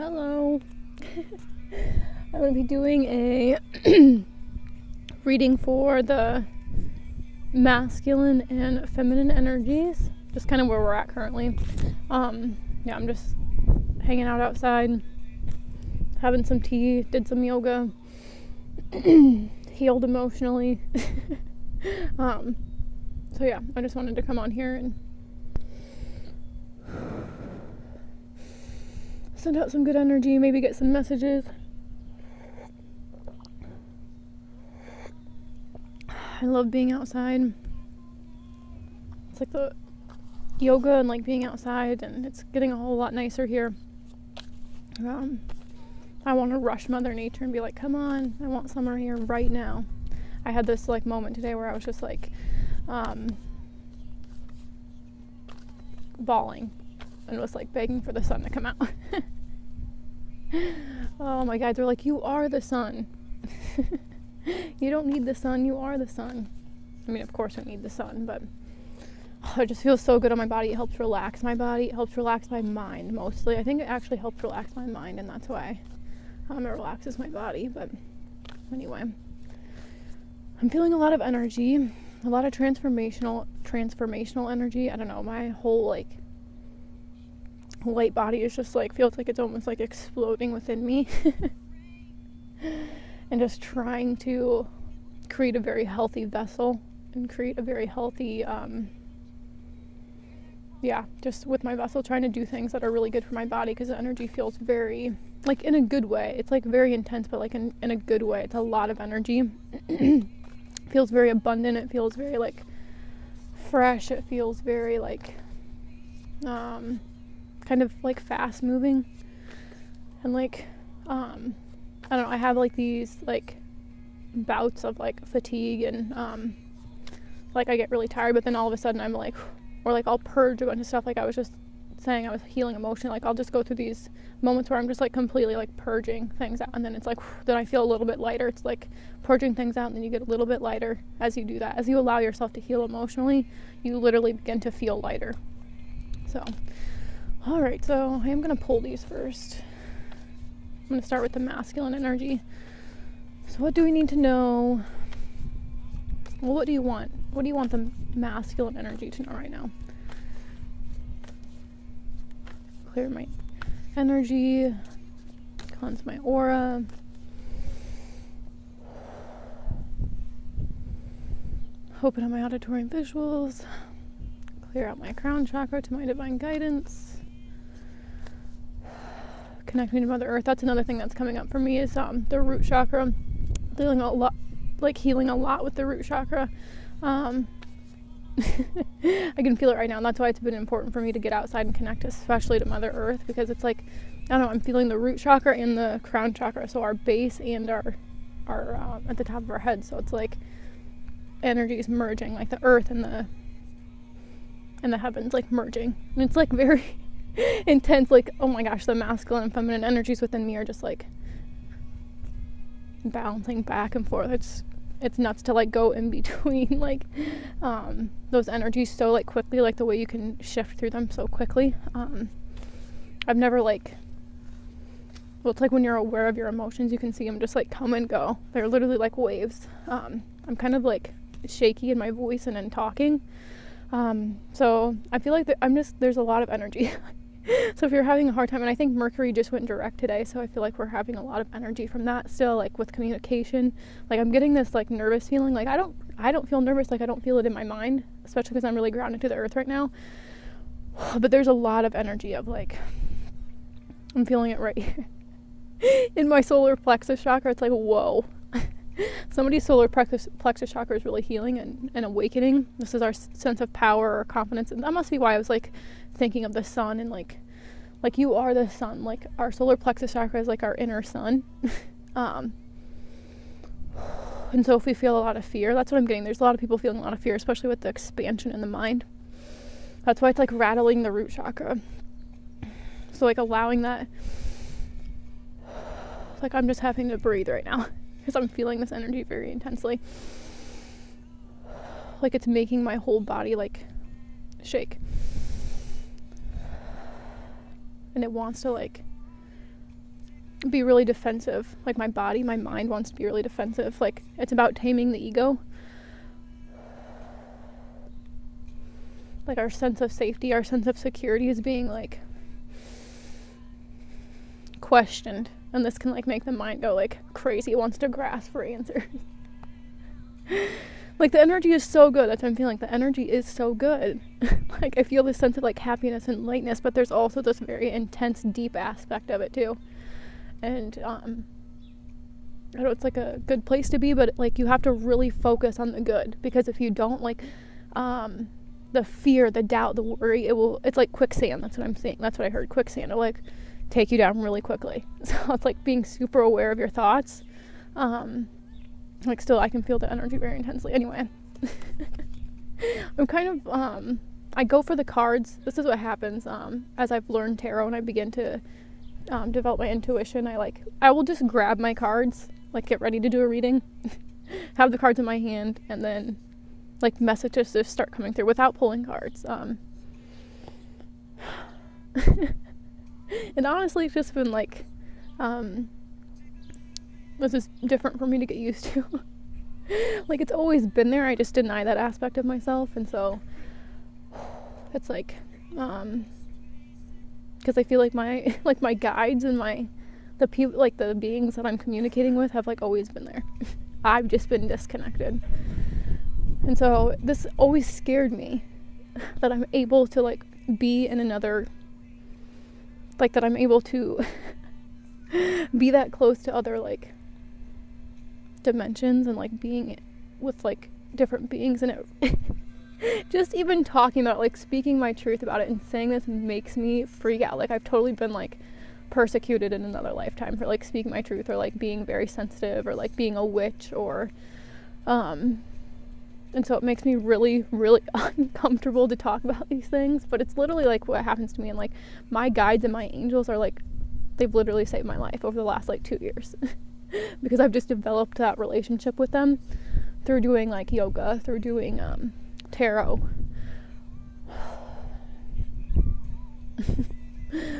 Hello. I'm going to be doing a reading for the masculine and feminine energies, just kind of where we're at currently. I'm just hanging out outside, having some tea, did some yoga, healed emotionally. I just wanted to come on here and send out some good energy, maybe get some messages. I love being outside. It's like the yoga and like being outside, and it's getting a whole lot nicer here. I want to rush Mother Nature and be like, come on, I want summer here right now. I had this like moment today where I was just like bawling and was like begging for the sun to come out. Oh, my guides were like, you are the sun. You don't need the sun, you are the sun. I mean, of course I need the sun, but it just feels so good on my body. It helps relax my body. It helps relax my mind mostly. I think it actually helps relax my mind, and that's why it relaxes my body. But anyway, I'm feeling a lot of energy, a lot of transformational energy. I don't know, my whole like light body is just like, feels like it's almost like exploding within me. And just trying to create a very healthy vessel and create a very healthy just with my vessel, trying to do things that are really good for my body, because the energy feels very, like, in a good way. It's like very intense, but like in a good way. It's a lot of energy. Feels very abundant. It feels very like fresh. It feels very like kind of like fast moving, and like I don't know, I have like these like bouts of like fatigue and like I get really tired, but then all of a sudden I'm like, or like I'll purge a bunch of stuff. Like I was just saying, I was healing emotionally. Like I'll just go through these moments where I'm just like completely like purging things out, and then it's like, then I feel a little bit lighter. It's like purging things out, and then you get a little bit lighter as you do that. As you allow yourself to heal emotionally, you literally begin to feel lighter. So alright, so I am going to pull these first. I'm going to start with the masculine energy. So what do we need to know? Well, what do you want? What do you want the masculine energy to know right now? Clear my energy. Cleanse my aura. Open up my auditory and visuals. Clear out my crown chakra to my divine guidance. Connect me to Mother Earth. That's another thing that's coming up for me is the root chakra. Healing a lot with the root chakra. I can feel it right now, and that's why it's been important for me to get outside and connect, especially to Mother Earth, because it's like, I don't know, I'm feeling the root chakra and the crown chakra, so our base and our at the top of our head. So it's like energy is merging, like the earth and the heavens like merging, and it's like very intense. Like, oh my gosh, the masculine and feminine energies within me are just like bouncing back and forth. It's nuts to like go in between like those energies so like quickly, like the way you can shift through them so quickly. I've never like, well, it's like when you're aware of your emotions, you can see them just like come and go. They're literally like waves. I'm kind of like shaky in my voice and in talking, so I feel like there's a lot of energy. So if you're having a hard time, and I think Mercury just went direct today, so I feel like we're having a lot of energy from that still, like with communication. Like I'm getting this like nervous feeling. Like I don't feel nervous, like I don't feel it in my mind, especially because I'm really grounded to the earth right now. But there's a lot of energy of like, I'm feeling it right here in my solar plexus chakra. It's like, whoa. Somebody's solar plexus chakra is really healing and awakening. This is our sense of power or confidence, and that must be why I was like thinking of the sun, and like you are the sun. Like our solar plexus chakra is like our inner sun. And so if we feel a lot of fear, that's what I'm getting. There's a lot of people feeling a lot of fear, especially with the expansion in the mind. That's why it's like rattling the root chakra. So like allowing that, like I'm just having to breathe right now because I'm feeling this energy very intensely. Like it's making my whole body like shake. And it wants to like be really defensive. Like my body, my mind wants to be really defensive. Like it's about taming the ego. Like our sense of safety, our sense of security is being like questioned, and this can like make the mind go like crazy. It wants to grasp for answers. Like the energy is so good. That's what I'm feeling. Like the energy is so good. Like I feel this sense of like happiness and lightness, but there's also this very intense, deep aspect of it too. And I know it's like a good place to be, but like you have to really focus on the good, because if you don't, like the fear, the doubt, the worry, it's like quicksand. That's what I'm saying. That's what I heard. Quicksand. It'll like take you down really quickly. So it's like being super aware of your thoughts. Like still I can feel the energy very intensely. Anyway, I'm kind of, I go for the cards. This is what happens as I've learned tarot and I begin to develop my intuition. I will just grab my cards, like get ready to do a reading, have the cards in my hand, and then like messages just start coming through without pulling cards. And honestly, it's just been like, this is different for me to get used to. Like it's always been there. I just deny that aspect of myself, and so it's like, because I feel like my guides and the people, like the beings that I'm communicating with, have like always been there. I've just been disconnected, and so this always scared me, that I'm able to like be in another, like that I'm able to be that close to other like dimensions and like being with like different beings, and it just even talking about like speaking my truth about it and saying this makes me freak out. Like I've totally been like persecuted in another lifetime for like speaking my truth, or like being very sensitive, or like being a witch, or and so it makes me really, really uncomfortable to talk about these things. But it's literally like what happens to me, and like my guides and my angels are like, they've literally saved my life over the last like 2 years. Because I've just developed that relationship with them through doing like yoga, through doing tarot.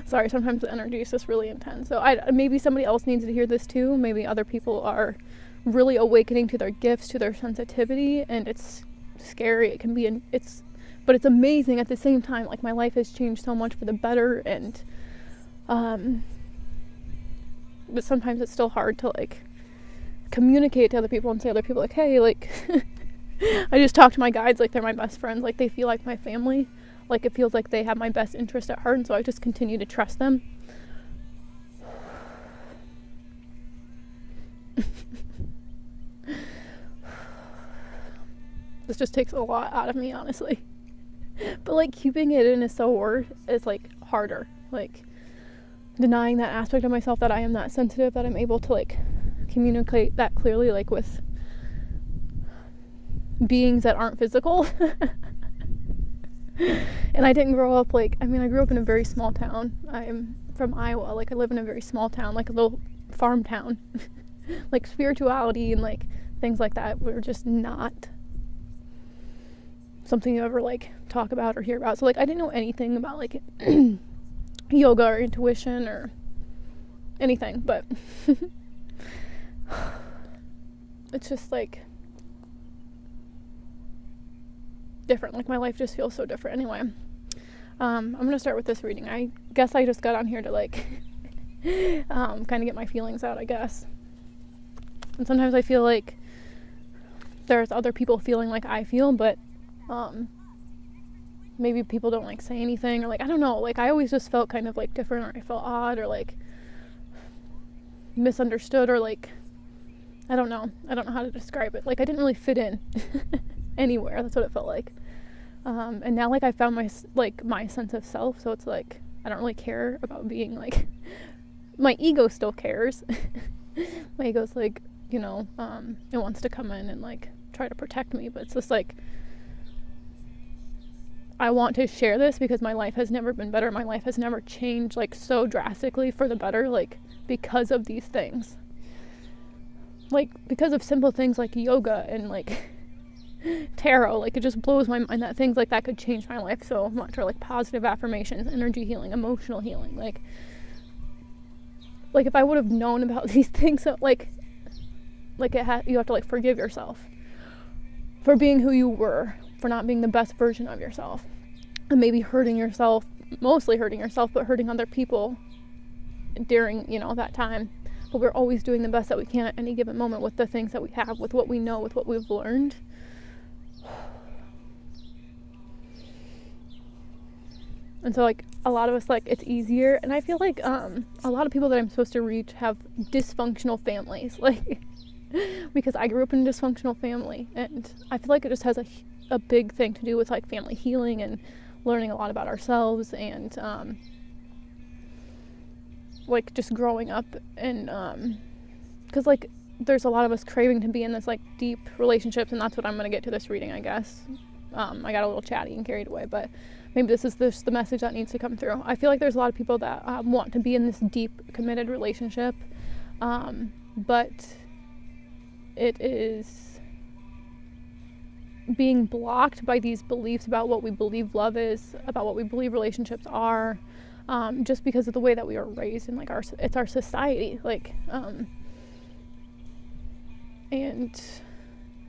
Sorry, sometimes the energy is just really intense. So maybe somebody else needs to hear this too. Maybe other people are really awakening to their gifts, to their sensitivity, and it's scary. It can be, but it's amazing at the same time. Like my life has changed so much for the better, and but sometimes it's still hard to like communicate to other people and say to other people like, hey, like I just talk to my guides like they're my best friends, like they feel like my family, like it feels like they have my best interest at heart, and so I just continue to trust them. This just takes a lot out of me, honestly. But like keeping it in is it's like harder, like denying that aspect of myself, that I am that sensitive, that I'm able to like communicate that clearly, like with beings that aren't physical. And I didn't grow up like, I grew up in a very small town. I'm from Iowa. Like I live in a very small town, like a little farm town. Like spirituality and like things like that were just not something you ever like talk about or hear about. So like I didn't know anything about like yoga or intuition or anything, but it's just like different. Like my life just feels so different. Anyway, I'm gonna start with this reading. I guess I just got on here to like kind of get my feelings out, I guess. And sometimes I feel like there's other people feeling like I feel, but maybe people don't like say anything, or like I don't know, like I always just felt kind of like different, or I felt odd, or like misunderstood, or like I don't know how to describe it. Like I didn't really fit in anywhere. That's what it felt like. And now like I found my sense of self, so it's like I don't really care about being like, my ego still cares. My ego's like, you know, it wants to come in and like try to protect me, but it's just like I want to share this because my life has never been better. My life has never changed like so drastically for the better, like because of these things. Like because of simple things like yoga and like tarot. Like it just blows my mind that things like that could change my life so much, or like positive affirmations, energy healing, emotional healing. Like like if I would have known about these things, so you have to like forgive yourself for being who you were, for not being the best version of yourself, and maybe hurting yourself, mostly hurting yourself, but hurting other people during, that time. But we're always doing the best that we can at any given moment with the things that we have, with what we know, with what we've learned. And so like a lot of us, like, it's easier, and I feel like a lot of people that I'm supposed to reach have dysfunctional families, like because I grew up in a dysfunctional family, and I feel like it just has a big thing to do with like family healing and learning a lot about ourselves, and like just growing up, and because like there's a lot of us craving to be in this like deep relationships, and that's what I'm going to get to this reading, I guess. I got a little chatty and carried away, but maybe this is the message that needs to come through. I feel like there's a lot of people that want to be in this deep committed relationship, but it is being blocked by these beliefs about what we believe love is, about what we believe relationships are, just because of the way that we were raised in like it's our society, like, and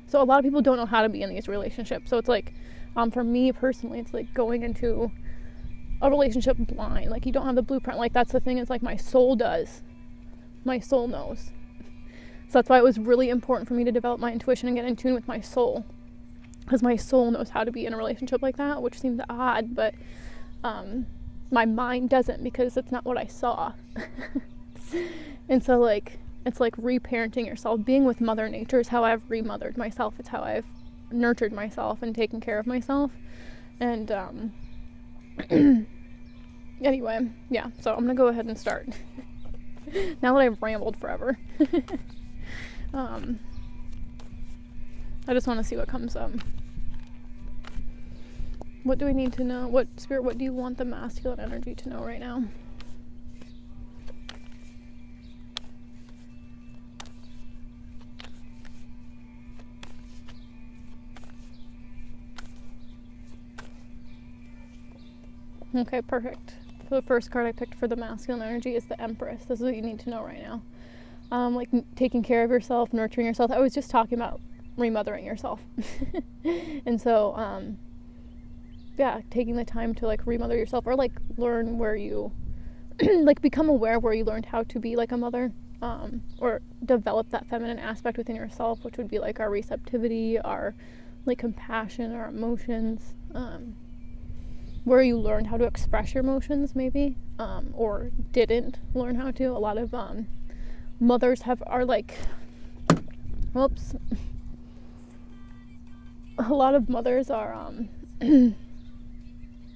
so a lot of people don't know how to be in these relationships. So it's like, for me personally, it's like going into a relationship blind. Like, you don't have the blueprint. Like, that's the thing, is like my soul does. My soul knows. So that's why it was really important for me to develop my intuition and get in tune with my soul, because my soul knows how to be in a relationship like that, which seems odd, but my mind doesn't, because it's not what I saw. And so like, it's like reparenting yourself. Being with Mother Nature is how I've remothered myself. It's how I've nurtured myself and taken care of myself. And anyway, yeah, so I'm gonna go ahead and start now that I've rambled forever. I just want to see what comes up. What do we need to know? What do you want the masculine energy to know right now? Okay, perfect. So the first card I picked for the masculine energy is the Empress. This is what you need to know right now. Like taking care of yourself, nurturing yourself. I was just talking about remothering yourself. And so, yeah, taking the time to like remother yourself, or like learn where you, like become aware where you learned how to be like a mother, or develop that feminine aspect within yourself, which would be like our receptivity, our like compassion, our emotions, where you learned how to express your emotions maybe, or didn't learn how to. A lot of mothers are like, whoops, a lot of mothers are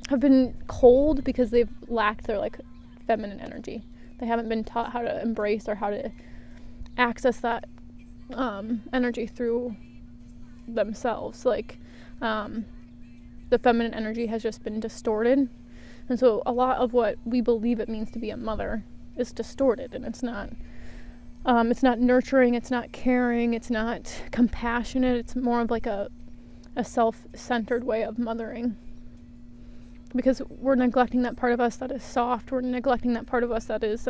have been cold because they've lacked their like feminine energy. They haven't been taught how to embrace or how to access that energy through themselves. Like, the feminine energy has just been distorted, and so a lot of what we believe it means to be a mother is distorted, and it's not nurturing, it's not caring, it's not compassionate. It's more of like a self-centered way of mothering, because we're neglecting that part of us that is soft. We're neglecting that part of us that is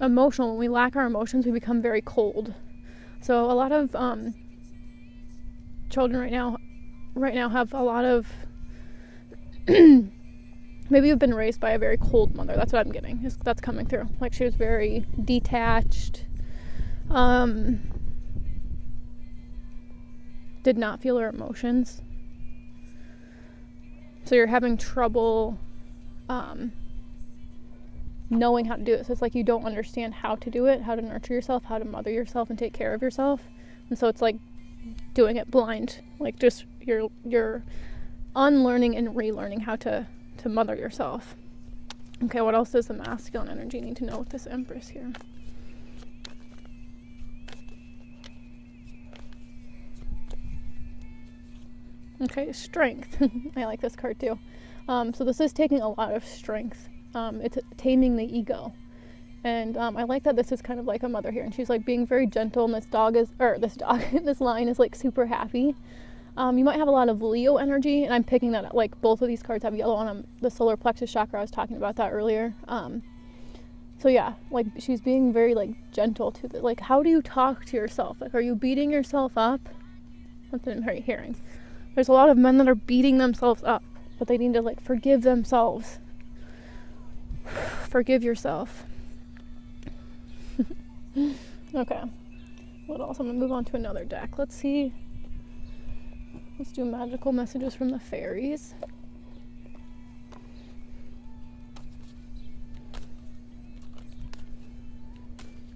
emotional. When we lack our emotions, we become very cold. So a lot of children right now have a lot of maybe you've been raised by a very cold mother. That's what I'm getting. That's coming through. Like, she was very detached, did not feel her emotions. So you're having trouble knowing how to do it. So it's like you don't understand how to do it, how to nurture yourself, how to mother yourself and take care of yourself. And so it's like doing it blind, like just you're unlearning and relearning how to mother yourself. Okay, what else does the masculine energy need to know with this Empress here? Okay, strength. I like this card too. So this is taking a lot of strength. It's taming the ego. And I like that this is kind of like a mother here, and she's like being very gentle, and this line is like super happy. You might have a lot of Leo energy, and I'm picking that up. Like, both of these cards have yellow on them. The solar plexus chakra, I was talking about that earlier. So yeah, like she's being very like gentle to the, like, how do you talk to yourself? Like, are you beating yourself up? That's what I'm hearing. There's a lot of men that are beating themselves up, but they need to like forgive themselves. Forgive yourself. Okay. What else? I'm gonna move on to another deck. Let's see. Let's do magical messages from the fairies.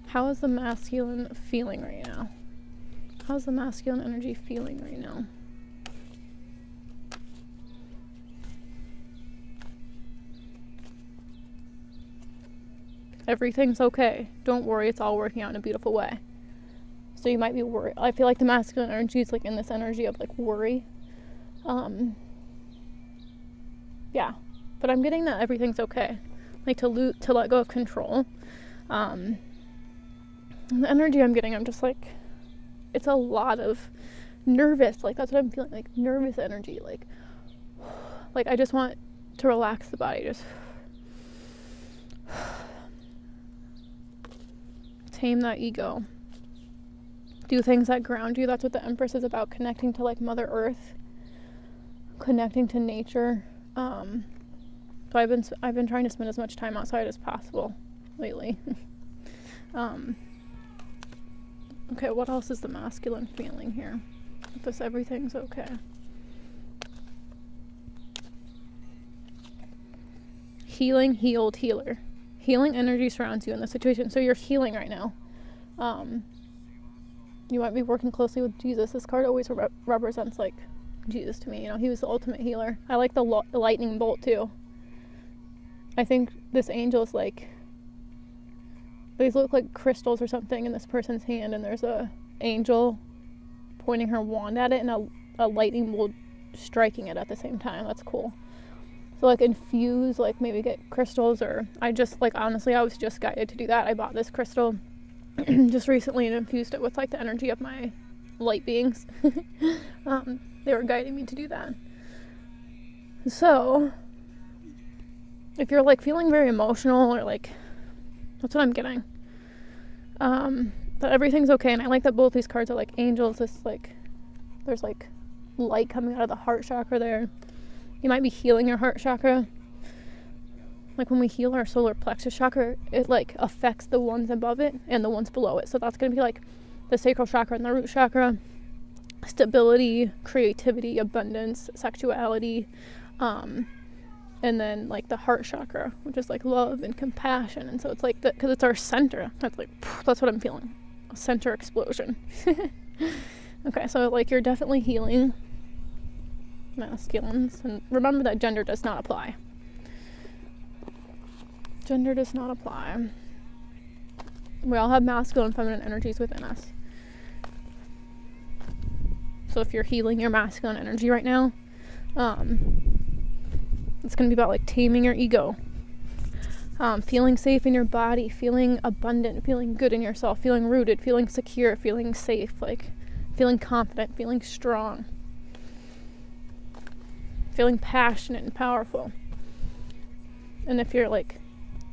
How is the masculine feeling right now? How's the masculine energy feeling right now? Everything's okay. Don't worry, it's all working out in a beautiful way. So you might be worried. I feel like the masculine energy is like in this energy of like worry. Yeah. But I'm getting that everything's okay. Like to let go of control. The energy I'm getting, I'm just like, it's a lot of nervous, like that's what I'm feeling, like nervous energy, like I just want to relax the body, just tame that ego, do things that ground you. That's what the Empress is about, connecting to like Mother Earth, connecting to nature. So I've been trying to spend as much time outside as possible lately. Okay, what else is the masculine feeling here? If this everything's okay. Healing, healed, healer. Healing energy surrounds you in this situation. So you're healing right now. You might be working closely with Jesus. This card always represents like Jesus to me. You know, he was the ultimate healer. I like the lightning bolt too. I think this angel is like, these look like crystals or something in this person's hand, and there's a angel pointing her wand at it and a lightning bolt striking it at the same time. That's cool. So like infuse, like maybe get crystals, or I just like, honestly, I was just guided to do that. I bought this crystal just recently and infused it with like the energy of my light beings. They were guiding me to do that. So if you're like feeling very emotional, or like, that's what I'm getting. That everything's okay, and I like that both these cards are like angels. This like, there's like light coming out of the heart chakra there. You might be healing your heart chakra. Like when we heal our solar plexus chakra, it like affects the ones above it and the ones below it. So that's gonna be like the sacral chakra and the root chakra. Stability, creativity, abundance, sexuality, and then like the heart chakra, which is like love and compassion. And so it's like, because it's our center, that's like, that's what I'm feeling, a center explosion. Okay, so like you're definitely healing masculines, and remember that gender does not apply. Gender does not apply. We all have masculine and feminine energies within us. So if you're healing your masculine energy right now, it's going to be about like taming your ego, feeling safe in your body, feeling abundant, feeling good in yourself, feeling rooted, feeling secure, feeling safe, like feeling confident, feeling strong, feeling passionate and powerful. And if you're like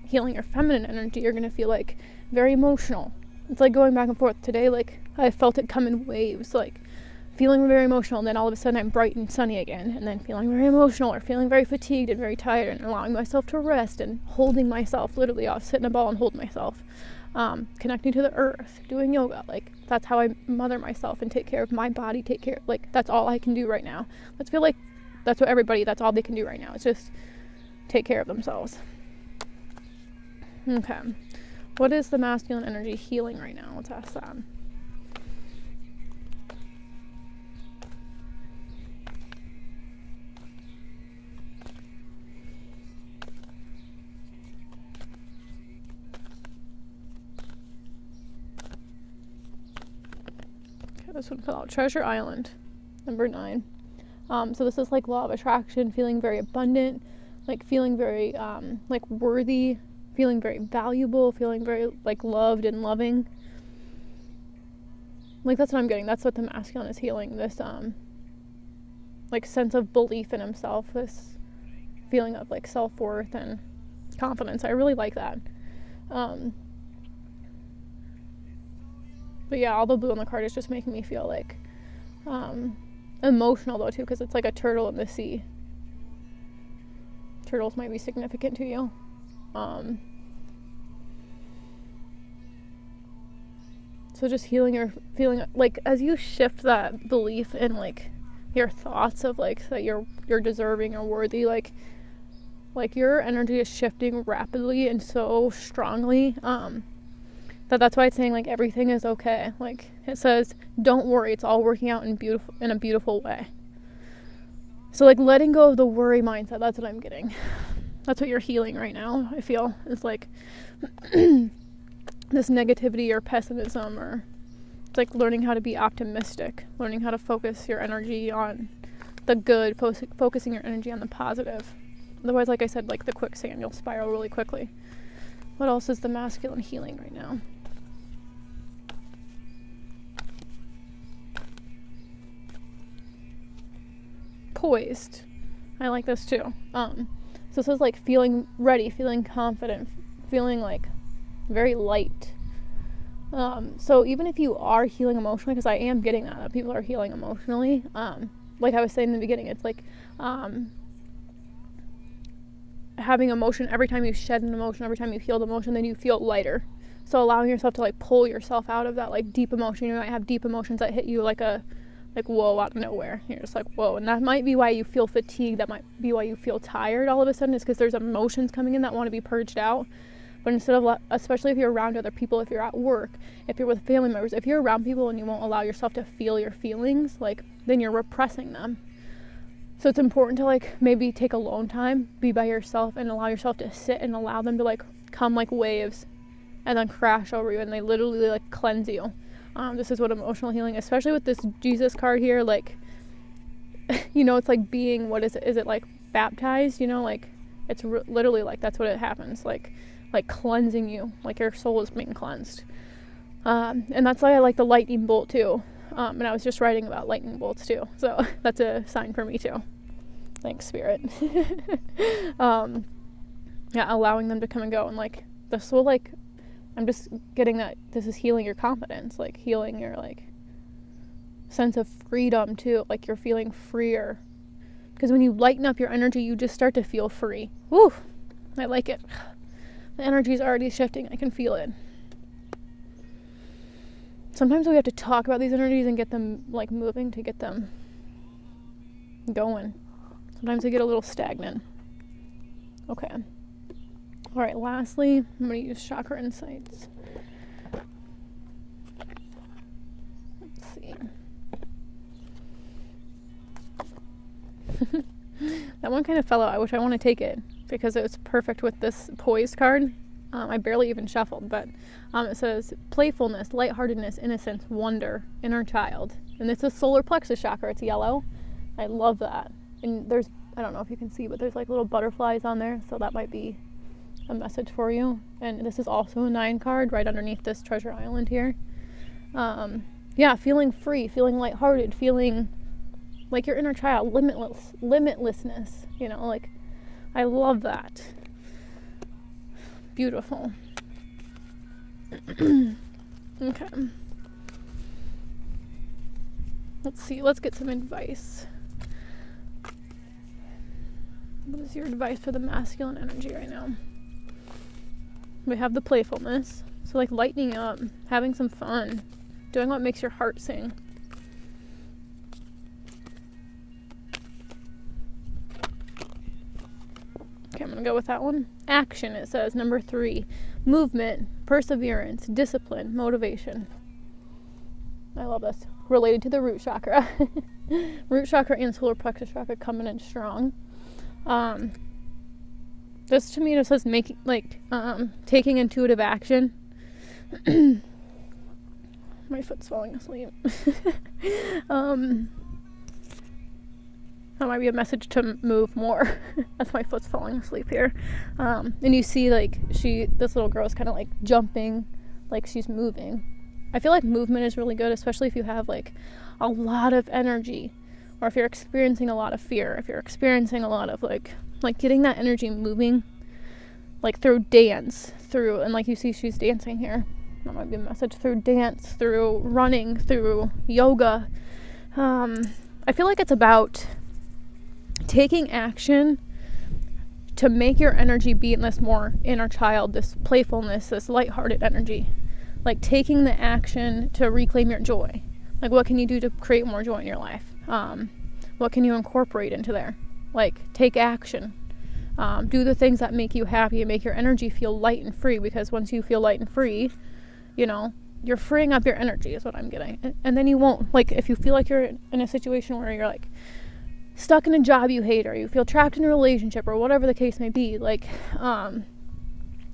healing your feminine energy, you're going to feel like very emotional. It's like going back and forth. Today, like I felt it come in waves, like feeling very emotional, and then all of a sudden I'm bright and sunny again, and then feeling very emotional, or feeling very fatigued and very tired, and allowing myself to rest and holding myself. Literally, I'll sit in a ball and hold myself, connecting to the earth, doing yoga. Like that's how I mother myself and take care of my body, like that's all I can do right now. Let's feel like that's what everybody, that's all they can do right now. It's just take care of themselves. Okay, what is the masculine energy healing right now? Let's ask that. This one fell out. Treasure Island, number 9. So this is like law of attraction, feeling very abundant, like feeling very like worthy, feeling very valuable, feeling very like loved and loving. Like that's what I'm getting. That's what the masculine is healing. This like sense of belief in himself, this feeling of like self-worth and confidence. I really like that. But yeah, all the blue on the card is just making me feel like emotional though too, because it's like a turtle in the sea. Turtles might be significant to you. So just healing your feeling, like as you shift that belief in like your thoughts of like that you're deserving or worthy, like your energy is shifting rapidly and so strongly, that's why it's saying like everything is okay. Like it says, don't worry, it's all working out in a beautiful way. So like letting go of the worry mindset, that's what I'm getting. That's what you're healing right now, I feel, is like this negativity or pessimism, or it's like learning how to be optimistic, learning how to focus your energy on the good, focusing your energy on the positive. Otherwise, like I said, like the quicksand, you'll spiral really quickly. What else is the masculine healing right now? Poised. I like this too. So this is like feeling ready, feeling confident, feeling like very light. So even if you are healing emotionally, because I am getting that people are healing emotionally, like I was saying in the beginning, it's like having emotion, every time you shed an emotion, every time you feel the emotion, then you feel lighter. So allowing yourself to like pull yourself out of that like deep emotion. You might have deep emotions that hit you like whoa, out of nowhere. You're just like, whoa. And that might be why you feel fatigued. That might be why you feel tired all of a sudden, is because there's emotions coming in that want to be purged out. But instead of, especially if you're around other people, if you're at work, if you're with family members, if you're around people and you won't allow yourself to feel your feelings, like, then you're repressing them. So it's important to like maybe take alone time, be by yourself, and allow yourself to sit and allow them to like come like waves and then crash over you, and they literally like cleanse you. This is what emotional healing, especially with this Jesus card here, like, you know, it's like being, what is it? Is it like baptized? You know, like it's literally like that's what it happens, like cleansing you, like your soul is being cleansed. And that's why I like the lightning bolt too. And I was just writing about lightning bolts too, so that's a sign for me too. Thanks, Spirit. Yeah, allowing them to come and go, and like the soul, like I'm just getting that this is healing your confidence, like healing your like sense of freedom too, like you're feeling freer, because when you lighten up your energy, you just start to feel free. Woo, I like it. The energy is already shifting. I can feel it. Sometimes we have to talk about these energies and get them like moving to get them going. Sometimes they get a little stagnant. Okay. All right, lastly, I'm going to use chakra insights. Let's see. That one kind of fell out. I wish I want to take it because it was perfect with this poised card. I barely even shuffled, but it says playfulness, lightheartedness, innocence, wonder, inner child. And this is solar plexus chakra. It's yellow. I love that. And there's, I don't know if you can see, but there's like little butterflies on there, so that might be a message for you. And this is also a 9 card right underneath this treasure island here. Yeah, feeling free, feeling lighthearted, feeling like your inner child, limitlessness, you know, like I love that. Beautiful. Okay. Let's see, let's get some advice. What is your advice for the masculine energy right now? We have the playfulness, so like lightening up, having some fun, doing what makes your heart sing. Okay, I'm gonna go with that one. Action, it says, number 3. Movement, perseverance, discipline, motivation. I love this. Related to the root chakra. Root chakra and solar plexus chakra coming in strong. This to me just says making, like, taking intuitive action. My foot's falling asleep. That might be a message to move more. That's my foot's falling asleep here. And you see, like, this little girl is kind of like jumping, like she's moving. I feel like movement is really good, especially if you have like a lot of energy, or if you're experiencing a lot of fear, if you're experiencing a lot of like getting that energy moving. like through dance, through, and like you see she's dancing here, that might be a message, through dance, through running, through yoga. I feel like it's about taking action to make your energy be in this more inner child, this playfulness, this lighthearted energy. Like taking the action to reclaim your joy. Like what can you do to create more joy in your life? What can you incorporate into there? Like take action. Do the things that make you happy and make your energy feel light and free, because once you feel light and free, you know, you're freeing up your energy is what I'm getting. And then you won't, like if you feel like you're in a situation where you're like stuck in a job you hate, or you feel trapped in a relationship, or whatever the case may be, like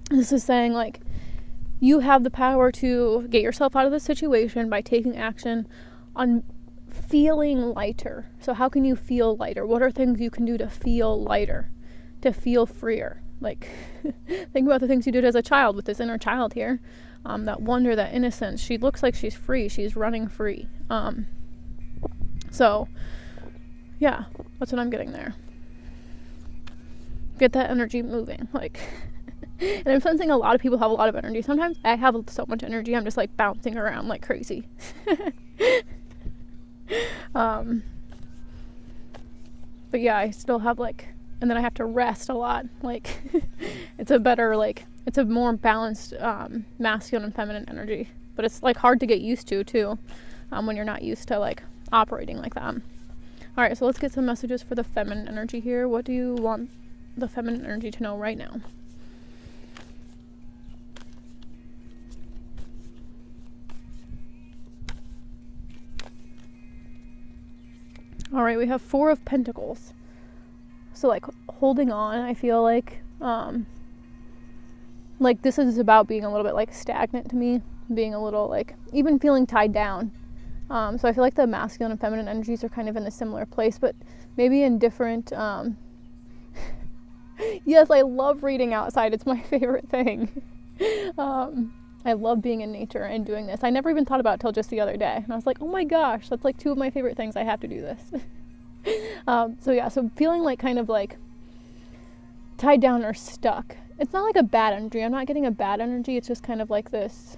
this is saying like you have the power to get yourself out of the situation by taking action on feeling lighter. So how can you feel lighter? What are things you can do to feel lighter, to feel freer? Like think about the things you did as a child with this inner child here, that wonder, that innocence. She looks like she's free. She's running free. So yeah, that's what I'm getting there. Get that energy moving. Like and I'm sensing a lot of people have a lot of energy. Sometimes I have so much energy, I'm just like bouncing around like crazy. But yeah, I still have like, and then I have to rest a lot. Like it's a better, like it's a more balanced masculine and feminine energy. But it's like hard to get used to too, when you're not used to like operating like that. All right, so let's get some messages for the feminine energy here. What do you want the feminine energy to know right now? All right, we have 4 of Pentacles. So like holding on, I feel like this is about being a little bit like stagnant to me, being a little like even feeling tied down. So I feel like the masculine and feminine energies are kind of in a similar place, but maybe in different, yes, I love reading outside. It's my favorite thing. I love being in nature and doing this. I never even thought about it till just the other day. And I was like, oh my gosh, that's like 2 of my favorite things. I have to do this. So yeah, so feeling like kind of like tied down or stuck. It's not like a bad energy. I'm not getting a bad energy. It's just kind of like this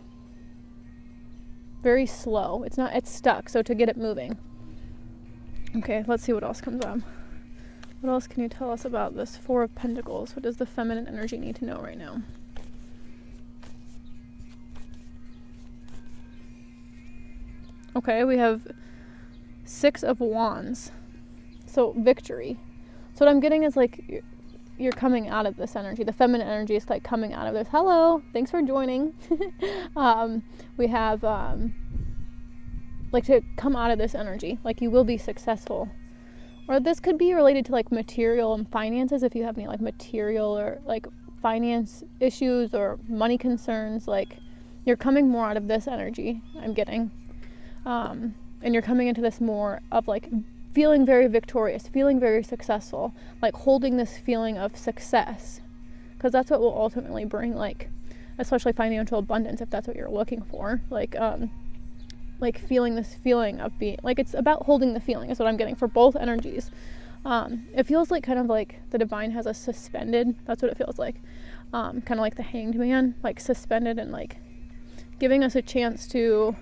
very slow. It's stuck. So to get it moving. Okay, let's see what else comes up. What else can you tell us about this 4 of Pentacles? What does the feminine energy need to know right now? Okay, we have 6 of Wands. So victory. So what I'm getting is like you're coming out of this energy. The feminine energy is like coming out of this. Hello, thanks for joining. We have like to come out of this energy. Like you will be successful. Or this could be related to like material and finances, if you have any like material or like finance issues or money concerns. Like you're coming more out of this energy, I'm getting. And you're coming into this more of like feeling very victorious, feeling very successful, like holding this feeling of success, because that's what will ultimately bring like especially financial abundance, if that's what you're looking for. Like feeling this feeling of being like, it's about holding the feeling is what I'm getting for both energies. It feels like kind of like the divine has us suspended. That's what it feels like. Kind of like the Hanged Man, like suspended and like giving us a chance to,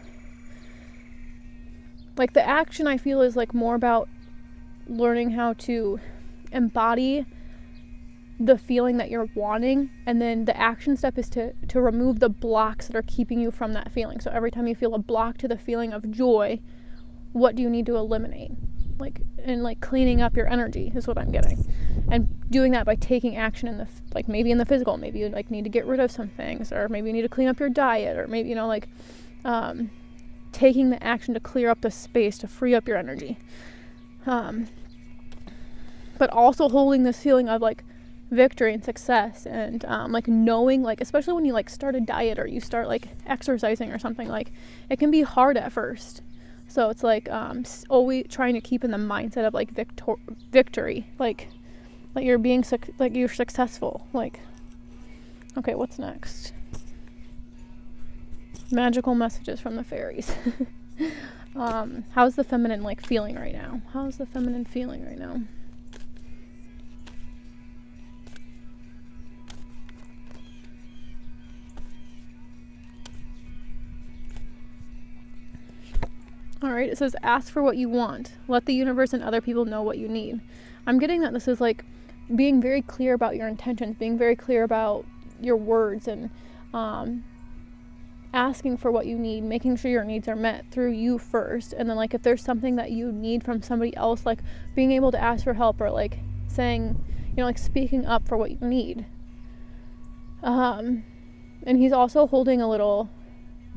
like the action I feel is like more about learning how to embody the feeling that you're wanting, and then the action step is to remove the blocks that are keeping you from that feeling. So every time you feel a block to the feeling of joy, what do you need to eliminate? Like, and like cleaning up your energy is what I'm getting. And doing that by taking action in the, like maybe in the physical, maybe you like need to get rid of some things, or maybe you need to clean up your diet, or maybe, you know, like, taking the action to clear up the space, to free up your energy. But also holding this feeling of like victory and success, and like knowing, like especially when you like start a diet or you start like exercising or something, like it can be hard at first. So it's like always trying to keep in the mindset of like victory, like you're being like you're successful. Like, okay, what's next? Magical messages from the fairies. How's the feminine like feeling right now? How's the feminine feeling right now? All right, it says ask for what you want. Let the universe and other people know what you need. I'm getting that this is like being very clear about your intentions, being very clear about your words, and asking for what you need, making sure your needs are met through you first. And then like if there's something that you need from somebody else, like being able to ask for help, or like saying, like speaking up for what you need. And he's also holding a little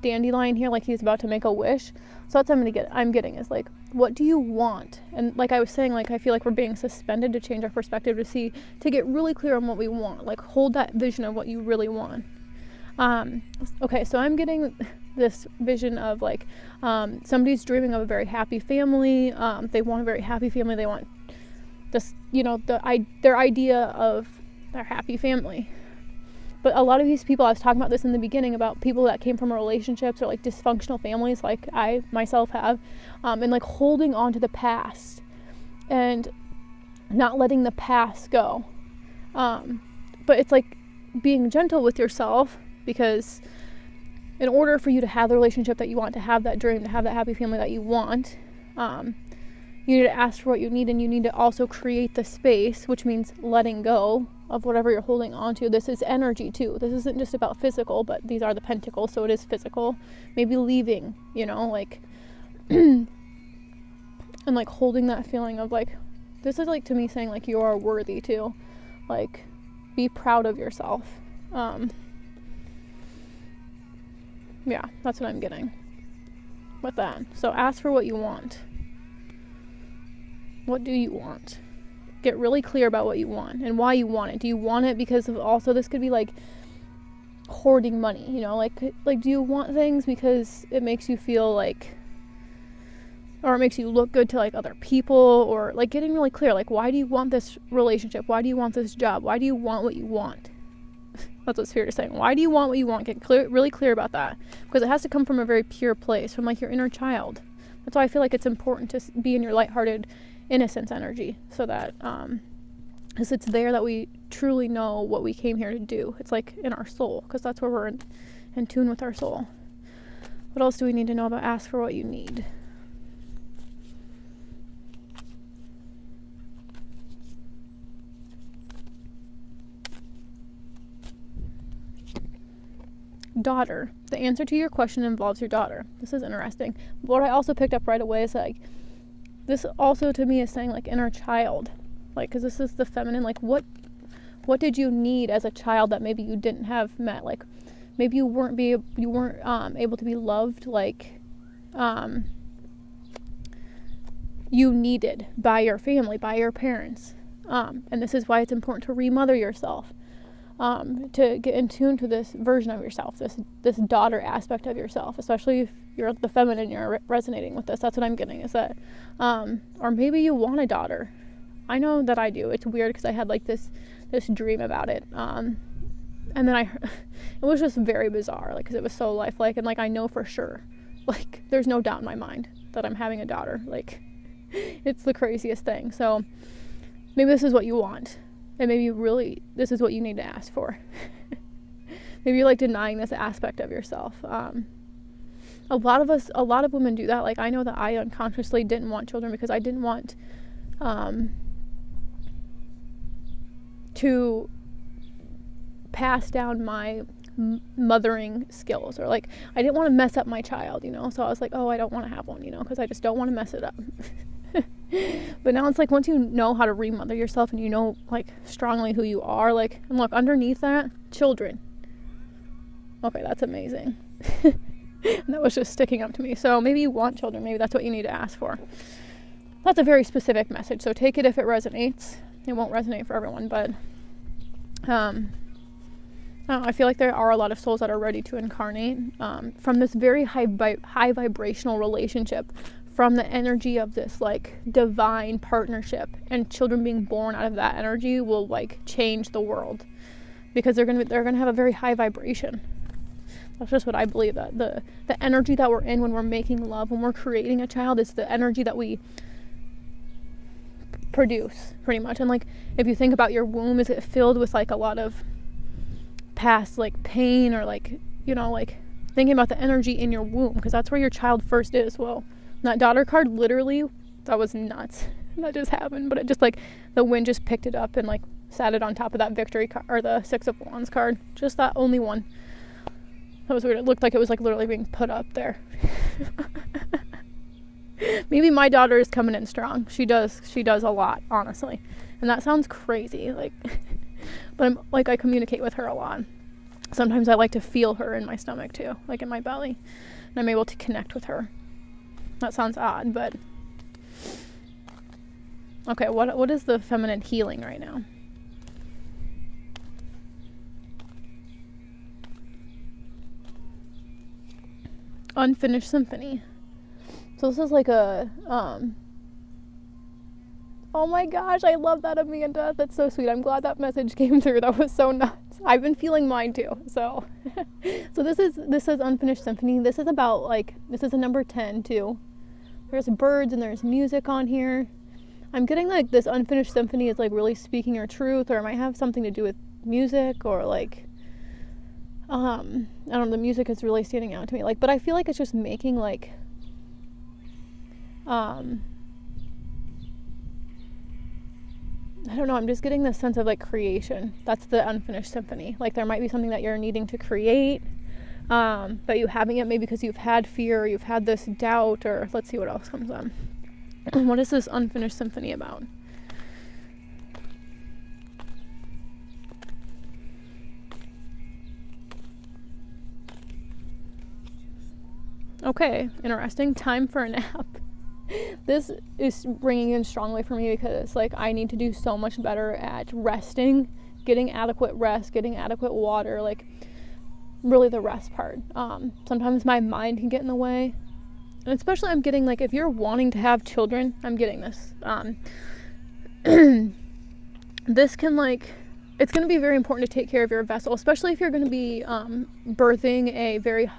dandelion here, like he's about to make a wish. So that's what I'm getting is like, what do you want? And like I was saying, like I feel like we're being suspended to change our perspective, to get really clear on what we want. Like hold that vision of what you really want. Okay, so I'm getting this vision of like somebody's dreaming of a very happy family. They want a very happy family. They want this, their idea of their happy family. But a lot of these people, I was talking about this in the beginning, about people that came from relationships or like dysfunctional families, like I myself have, and like holding on to the past and not letting the past go. But it's like being gentle with yourself, because in order for you to have the relationship that you want, to have that dream, to have that happy family that you want, you need to ask for what you need, and you need to also create the space, which means letting go of whatever you're holding on to. This is energy too. This isn't just about physical, but these are the pentacles, so it is physical. Maybe leaving, like and like holding that feeling of like, this is like to me saying like you are worthy too. Like be proud of yourself. Yeah, that's what I'm getting with that. So ask for what you want. What do you want? Get really clear about what you want and why you want it. Do you want it because of, also this could be like hoarding money, like do you want things because it makes you feel like, or it makes you look good to like other people, or like getting really clear, like why do you want this relationship? Why do you want this job? Why do you want what you want? That's what Spirit is saying. Why do you want what you want? Get really clear about that, because it has to come from a very pure place, from like your inner child. That's why I feel like it's important to be in your lighthearted innocence energy, so that because it's there that we truly know what we came here to do. It's like in our soul, because that's where we're in tune with our soul. What else do we need to know about ask for what you need? Daughter. The answer to your question involves your daughter. This is interesting. What I also picked up right away is like, this also to me is saying like inner child, like, because this is the feminine, like what did you need as a child that maybe you didn't have met? Like maybe you weren't able to be loved like you needed by your family, by your parents, and this is why it's important to remother yourself, to get in tune to this version of yourself, this daughter aspect of yourself, especially if you're the feminine, you're resonating with this. That's what I'm getting, is that, or maybe you want a daughter. I know that I do. It's weird because I had like this dream about it. And then it was just very bizarre, like, because it was so lifelike, and like, I know for sure, like, there's no doubt in my mind that I'm having a daughter. Like, it's the craziest thing. So maybe this is what you want. And maybe really, this is what you need to ask for. Maybe you're like denying this aspect of yourself. A lot of women do that. Like, I know that I unconsciously didn't want children because I didn't want to pass down my mothering skills, or like, I didn't want to mess up my child, so I was like, oh, I don't want to have one, because I just don't want to mess it up. But now it's like, once you know how to remother yourself, and you know like strongly who you are, like, and look underneath that, children. Okay, that's amazing. And that was just sticking up to me. So maybe you want children. Maybe that's what you need to ask for. That's a very specific message, so take it if it resonates. It won't resonate for everyone, but I feel like there are a lot of souls that are ready to incarnate from this very high vibrational relationship, from the energy of this like divine partnership, and children being born out of that energy will like change the world, because they're gonna have a very high vibration. That's just what I believe, that the energy that we're in when we're making love, when we're creating a child, is the energy that we produce, pretty much. And like, if you think about your womb, is it filled with like a lot of past like pain, or like, like thinking about the energy in your womb, because that's where your child first is. Well, That daughter card, literally, that was nuts. That just happened, but it just like, the wind just picked it up and like sat it on top of that victory card, or the 6 of Wands card. Just that only one. That was weird. It looked like it was like literally being put up there. Maybe my daughter is coming in strong. She does a lot, honestly. And that sounds crazy, like, but I'm like, I communicate with her a lot. Sometimes I like to feel her in my stomach too, like in my belly, and I'm able to connect with her. That sounds odd, but okay, what is the feminine healing right now? Unfinished symphony. So this is like a oh my gosh, I love that, Amanda. That's so sweet. I'm glad that message came through. That was so nuts. I've been feeling mine too. So so this is Unfinished Symphony. This is about like, this is a number 10 too. There's birds and there's music on here. I'm getting like this Unfinished Symphony is like really speaking your truth, or it might have something to do with music, or like I don't know, the music is really standing out to me. Like, but I feel like it's just making like I don't know, I'm just getting this sense of like creation. That's the Unfinished Symphony. Like there might be something that you're needing to create, but you haven't yet, maybe because you've had fear, or you've had this doubt, or let's see what else comes up. What is this Unfinished Symphony about? Okay, interesting. Time for a nap. This is ringing in strongly for me because like I need to do so much better at resting, getting adequate rest, getting adequate water, like really the rest part. Sometimes my mind can get in the way, and especially I'm getting like, if you're wanting to have children, I'm getting this. This can like, it's going to be very important to take care of your vessel, especially if you're going to be birthing a very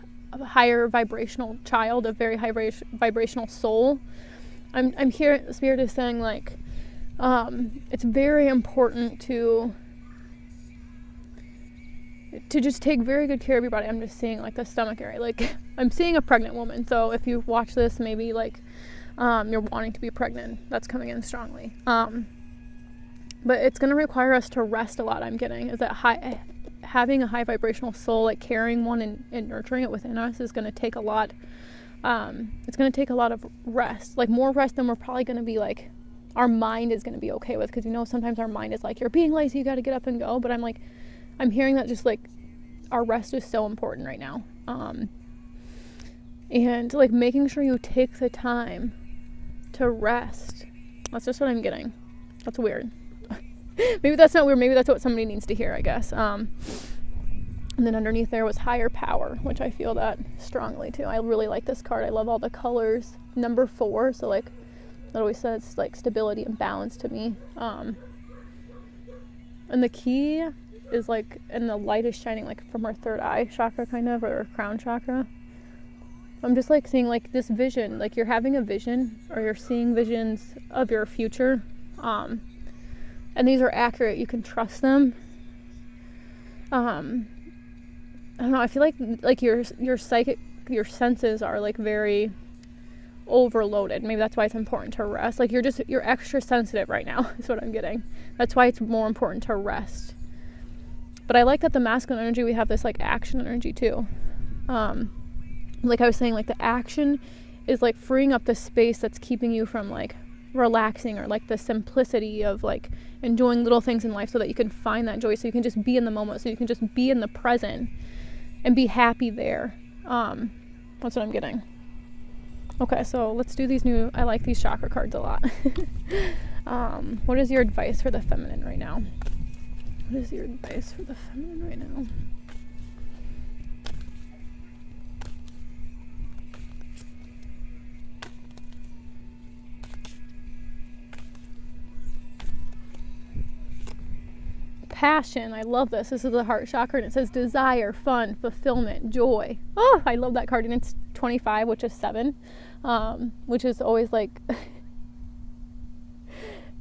higher vibrational child, a very high vibrational soul. I'm here, Spirit is saying like, it's very important to just take very good care of your body. I'm just seeing like the stomach area, like I'm seeing a pregnant woman. So if you watch this, maybe like you're wanting to be pregnant, that's coming in strongly. But it's going to require us to rest a lot. I'm getting is that having a high vibrational soul, like carrying one and nurturing it within us, is going to take a lot. It's going to take a lot of rest, like more rest than we're probably going to be like, our mind is going to be okay with. Because, you know, sometimes our mind is like, you're being lazy, you got to get up and go. But I'm like, I'm hearing that just like our rest is so important right now. And like making sure you take the time to rest. That's just what I'm getting. That's weird. Maybe that's not weird. Maybe that's what somebody needs to hear, I guess. And then underneath there was higher power, which I feel that strongly too. I really like this card. I love all the colors. Number 4, so like it always says like stability and balance to me. And the key is like, and the light is shining like from her third eye chakra kind of, or crown chakra. I'm just like seeing like this vision, like you're having a vision, or you're seeing visions of your future. And these are accurate. You can trust them. I don't know, I feel like your psychic, your senses are like very overloaded. Maybe that's why it's important to rest. Like you're extra sensitive right now is what I'm getting. That's why it's more important to rest. But I like that the masculine energy, we have this like action energy too. Like I was saying, like the action is like freeing up the space that's keeping you from like relaxing, or like the simplicity of like enjoying little things in life, so that you can find that joy, so you can just be in the moment, so you can just be in the present and be happy there. That's what I'm getting. Okay, so let's do these new, I like these chakra cards a lot. What is your advice for the feminine right now? What is your advice for the feminine right now? Passion. I love this. This is the heart chakra, and it says desire, fun, fulfillment, joy. Oh, I love that card. And it's 25, which is 7, which is always like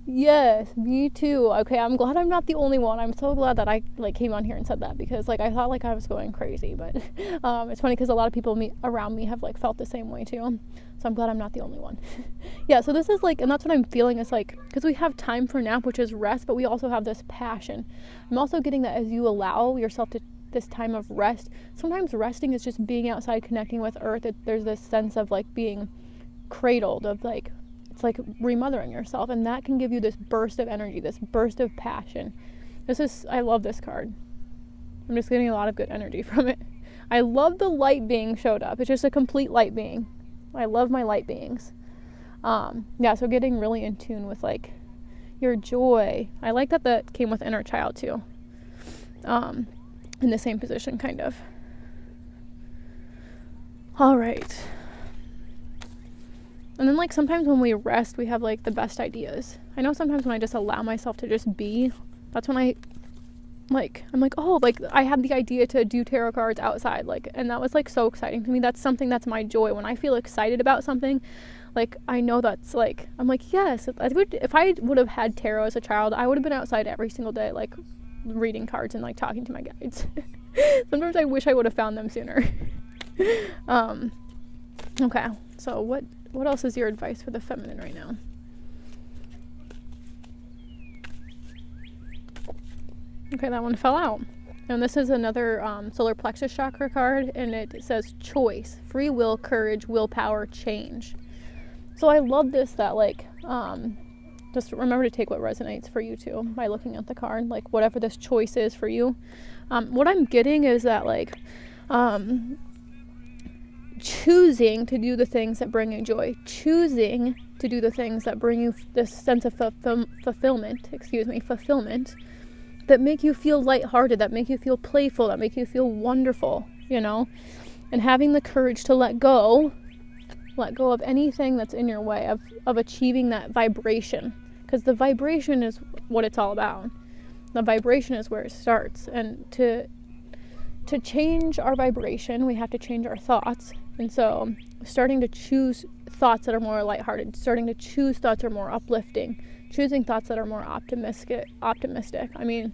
Yes, me too. Okay, I'm glad I'm not the only one. I'm so glad that I like came on here and said that, because like I thought like I was going crazy, but it's funny because a lot of people around me have like felt the same way too. So I'm glad I'm not the only one. Yeah, so this is like, and that's what I'm feeling is like, because we have time for nap, which is rest, but we also have this passion. I'm also getting that as you allow yourself to this time of rest, sometimes resting is just being outside, connecting with earth. There's this sense of like being cradled, of like, it's like remothering yourself, and that can give you this burst of energy, this burst of passion. I love this card. I'm just getting a lot of good energy from it. I love the light being showed up. It's just a complete light being. I love my light beings. Yeah, so getting really in tune with like your joy. I like that came with inner child too. In the same position, kind of. All right. And then like sometimes when we rest, we have like the best ideas. I know sometimes when I just allow myself to just be, that's when I'm like, oh, like I had the idea to do tarot cards outside, like, and that was like so exciting to me. That's something that's my joy. When I feel excited about something, like I know that's like, I'm like, yes, if I would have had tarot as a child, I would have been outside every single day, like reading cards and like talking to my guides. Sometimes I wish I would have found them sooner. Okay, so what else is your advice for the feminine right now? Okay, that one fell out. And this is another solar plexus chakra card, and it says choice, free will, courage, willpower, change. So I love this, that like, just remember to take what resonates for you too by looking at the card, like whatever this choice is for you. What I'm getting is that like, choosing to do the things that bring you joy, choosing to do the things that bring you this sense of fulfillment, that make you feel lighthearted, that make you feel playful, that make you feel wonderful, you know, and having the courage to let go of anything that's in your way of achieving that vibration, because the vibration is what it's all about. The vibration is where it starts, and to change our vibration, we have to change our thoughts. And so starting to choose thoughts that are more lighthearted, starting to choose thoughts that are more uplifting, choosing thoughts that are more optimistic. I mean,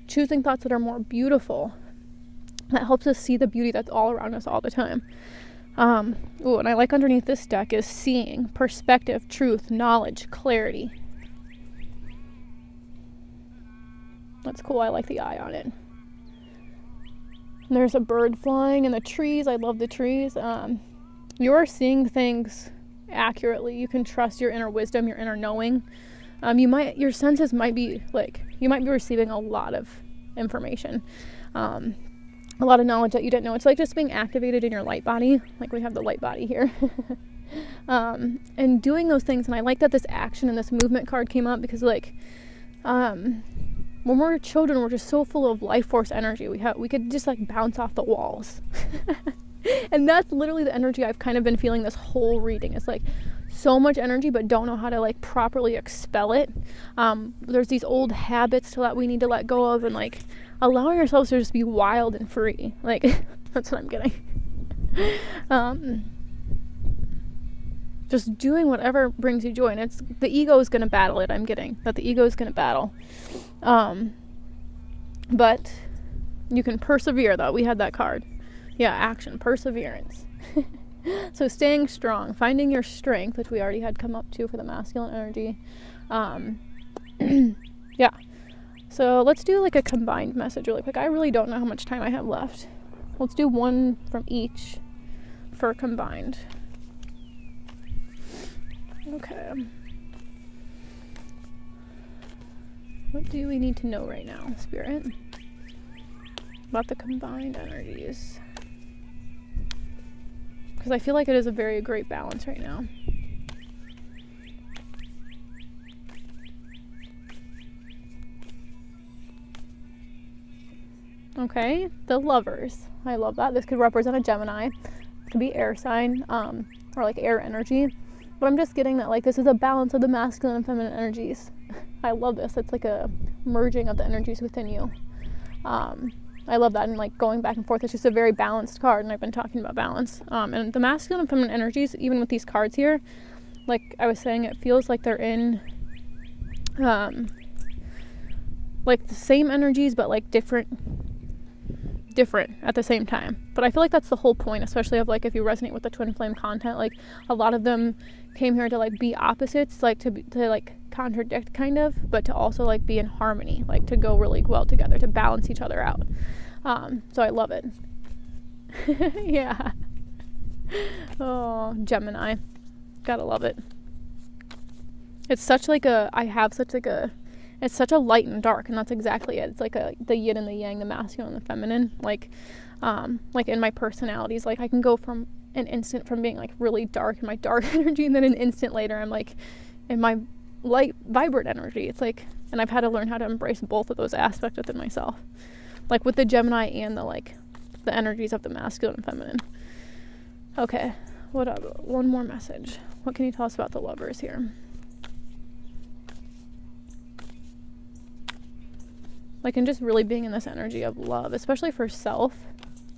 choosing thoughts that are more beautiful. That helps us see the beauty that's all around us all the time. And I like underneath this deck is seeing, perspective, truth, knowledge, clarity. That's cool. I like the eye on it. There's a bird flying in the trees. I love the trees. You're seeing things accurately. You can trust your inner wisdom, your inner knowing. Your senses might be like, you might be receiving a lot of information, a lot of knowledge that you didn't know. It's like just being activated in your light body. Like we have the light body here. And doing those things. And I like that this action and this movement card came up, because like, when we're children, we're just so full of life force energy. We could just like bounce off the walls. And that's literally the energy I've kind of been feeling this whole reading. It's like so much energy, but don't know how to like properly expel it. There's these old habits that we need to let go of, and like allowing ourselves to just be wild and free. Like that's what I'm getting. Just doing whatever brings you joy. And it's the ego is going to battle it. I'm getting that the ego is going to battle. But you can persevere, though. We had that card. Yeah, action, perseverance. So staying strong, finding your strength, which we already had come up to for the masculine energy. Yeah. So let's do like a combined message really quick. I really don't know how much time I have left. Let's do one from each for combined. Okay. What do we need to know right now, Spirit? About the combined energies. Because I feel like it is a very great balance right now. Okay, the Lovers. I love that. This could represent a Gemini. It could be air sign, or like air energy. But I'm just getting that like this is a balance of the masculine and feminine energies. I love this. It's like a merging of the energies within you. I love that, and like going back and forth. It's just a very balanced card, and I've been talking about balance. And the masculine and feminine energies, even with these cards here, like I was saying, it feels like they're in like the same energies, but like different at the same time. But I feel like that's the whole point, especially of like if you resonate with the twin flame content. Like a lot of them came here to like be opposites, like to like contradict kind of, but to also like be in harmony, like to go really well together, to balance each other out. So I love it. Yeah. Oh, Gemini, gotta love it. It's such like it's such a light and dark, and that's exactly it. It's like the yin and the yang, the masculine and the feminine. Like in my personalities, like I can go from an instant from being like really dark in my dark energy, and then an instant later I'm like in my light, vibrant energy. It's like, and I've had to learn how to embrace both of those aspects within myself, like with the Gemini and the energies of the masculine and feminine. Okay, one more message. What can you tell us about the Lovers here? Like, and just really being in this energy of love, especially for self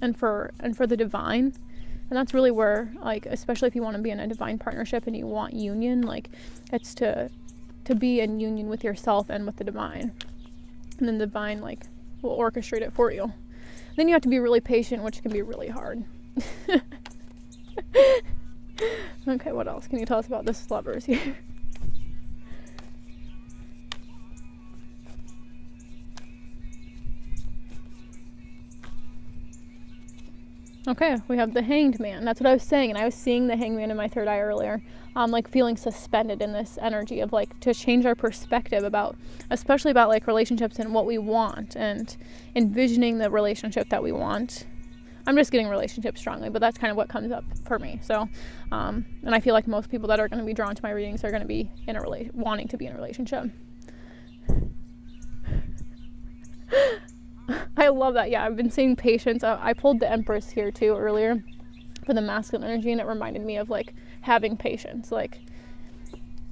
and for the divine. And that's really where, like, especially if you want to be in a divine partnership and you want union, like, it's to be in union with yourself and with the divine. And then the divine, like, will orchestrate it for you. Then you have to be really patient, which can be really hard. Okay, what else can you tell us about this Lovers here? Okay, we have the Hanged Man. That's what I was saying, and I was seeing the Hanged Man in my third eye earlier. Like feeling suspended in this energy of like to change our perspective about, especially about like relationships and what we want, and envisioning the relationship that we want. I'm just getting relationships strongly, but that's kind of what comes up for me. So, and I feel like most people that are going to be drawn to my readings are going to be in a wanting to be in a relationship. I love that. Yeah, I've been seeing patience. I pulled the Empress here too earlier for the masculine energy, and it reminded me of like having patience, like,